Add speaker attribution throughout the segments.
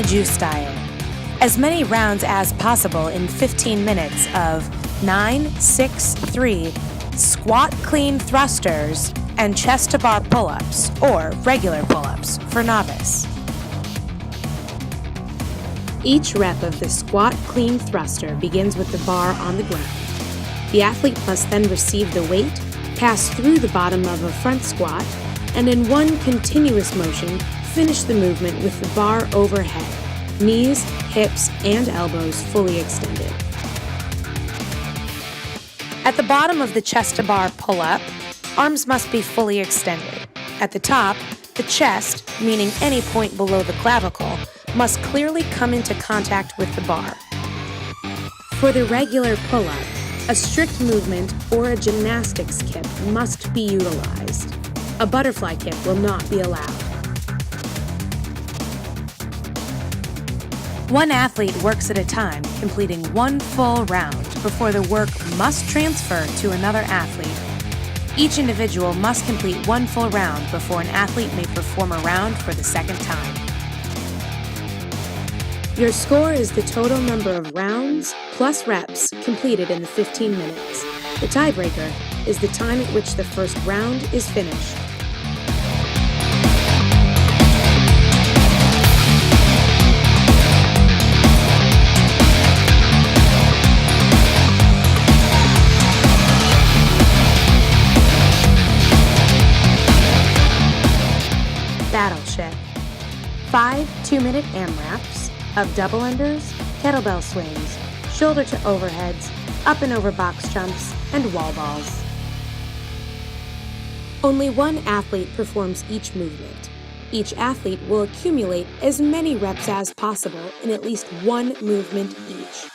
Speaker 1: Juice style. As many rounds as possible in 15 minutes of 9-6-3 squat clean thrusters and chest to bar pull-ups, or regular pull-ups for novice. Each rep of the squat clean thruster begins with the bar on the ground. The athlete must then receive the weight, pass through the bottom of a front squat, and in one continuous motion, finish the movement with the bar overhead, knees, hips, and elbows fully extended. At the bottom of the chest to bar pull-up, arms must be fully extended. At the top, the chest, meaning any point below the clavicle, must clearly come into contact with the bar. For the regular pull-up, a strict movement or a gymnastics kip must be utilized. A butterfly kip will not be allowed. One athlete works at a time, completing one full round before the work must transfer to another athlete. Each individual must complete one full round before an athlete may perform a round for the second time. Your score is the total number of rounds plus reps completed in the 15 minutes. The tiebreaker is the time at which the first round is finished. Battleship. 5 2-minute AMRAPs of double unders, kettlebell swings, shoulder to overheads, up and over box jumps, and wall balls. Only one athlete performs each movement. Each athlete will accumulate as many reps as possible in at least one movement each.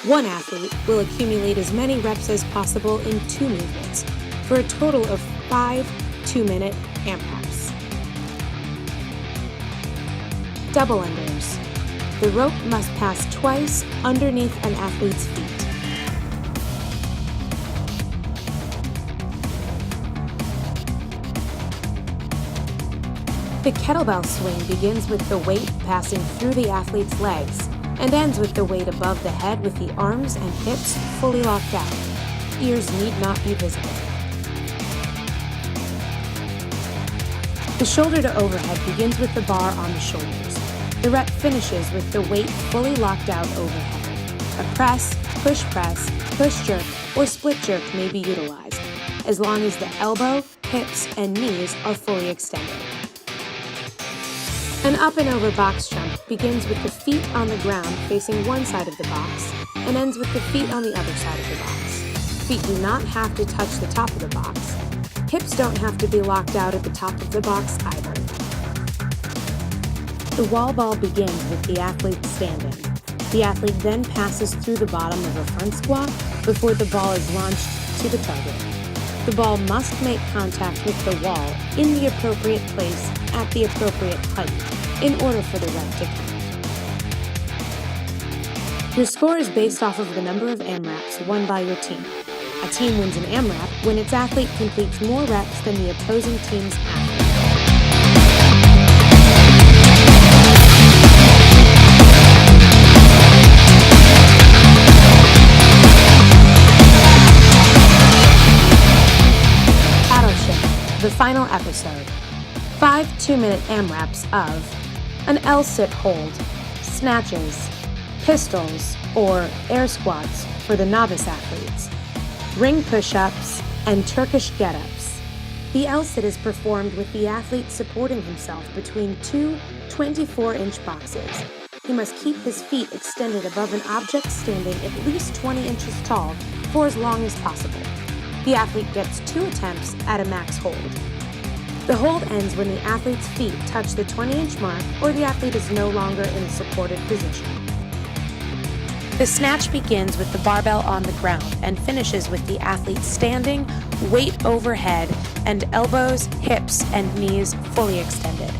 Speaker 1: One athlete will accumulate as many reps as possible in 2 movements, for a total of 5 2-minute AMRAPs. Double unders. The rope must pass twice underneath an athlete's feet. The kettlebell swing begins with the weight passing through the athlete's legs and ends with the weight above the head with the arms and hips fully locked out. Ears need not be visible. The shoulder to overhead begins with the bar on the shoulders. The rep finishes with the weight fully locked out overhead. A press, push jerk, or split jerk may be utilized, as long as the elbow, hips, and knees are fully extended. An up and over box jump begins with the feet on the ground facing one side of the box and ends with the feet on the other side of the box. Feet do not have to touch the top of the box. Hips don't have to be locked out at the top of the box either. The wall ball begins with the athlete standing. The athlete then passes through the bottom of a front squat before the ball is launched to the target. The ball must make contact with the wall in the appropriate place at the appropriate height in order for the rep to count. Your score is based off of the number of AMRAPs won by your team. A team wins an AMRAP when its athlete completes more reps than the opposing team's athlete. The final episode. 5 2-minute AMRAPs of an L-sit hold, snatches, pistols, or air squats for the novice athletes, ring push-ups, and Turkish get-ups. The L-sit is performed with the athlete supporting himself between 2 24-inch boxes. He must keep his feet extended above an object standing at least 20 inches tall for as long as possible. The athlete gets 2 attempts at a max hold. The hold ends when the athlete's feet touch the 20-inch mark or the athlete is no longer in a supported position. The snatch begins with the barbell on the ground and finishes with the athlete standing, weight overhead, and elbows, hips, and knees fully extended.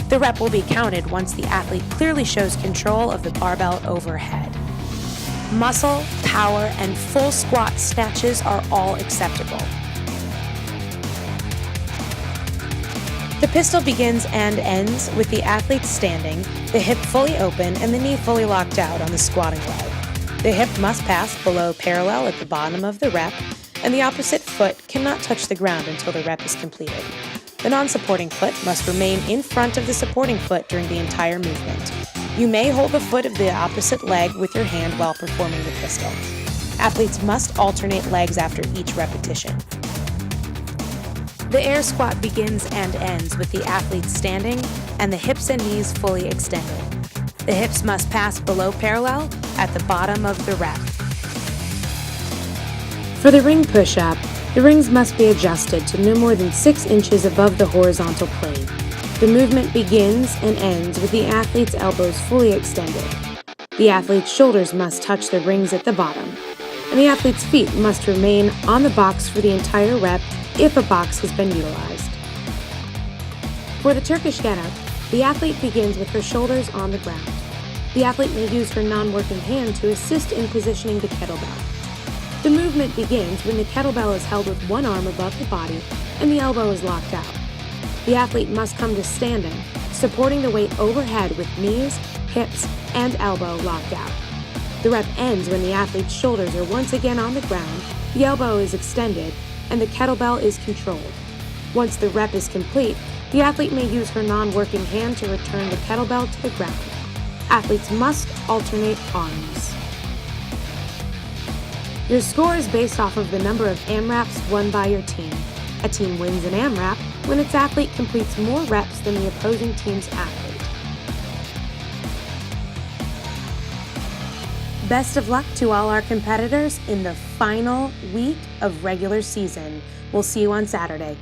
Speaker 1: The rep will be counted once the athlete clearly shows control of the barbell overhead. Muscle, power, and full squat snatches are all acceptable. The pistol begins and ends with the athlete standing, the hip fully open, and the knee fully locked out on the squatting leg. The hip must pass below parallel at the bottom of the rep, and the opposite foot cannot touch the ground until the rep is completed. The non-supporting foot must remain in front of the supporting foot during the entire movement. You may hold the foot of the opposite leg with your hand while performing the pistol. Athletes must alternate legs after each repetition. The air squat begins and ends with the athlete standing and the hips and knees fully extended. The hips must pass below parallel at the bottom of the rep. For the ring push-up, the rings must be adjusted to no more than 6 inches above the horizontal plane. The movement begins and ends with the athlete's elbows fully extended. The athlete's shoulders must touch the rings at the bottom, and the athlete's feet must remain on the box for the entire rep if a box has been utilized. For the Turkish get-up, the athlete begins with her shoulders on the ground. The athlete may use her non-working hand to assist in positioning the kettlebell. The movement begins when the kettlebell is held with one arm above the body and the elbow is locked out. The athlete must come to standing, supporting the weight overhead with knees, hips, and elbow locked out. The rep ends when the athlete's shoulders are once again on the ground, the elbow is extended, and the kettlebell is controlled. Once the rep is complete, the athlete may use her non-working hand to return the kettlebell to the ground. Athletes must alternate arms. Your score is based off of the number of AMRAPs won by your team. A team wins an AMRAP when its athlete completes more reps than the opposing team's athlete. Best of luck to all our competitors in the final week of regular season. We'll see you on Saturday.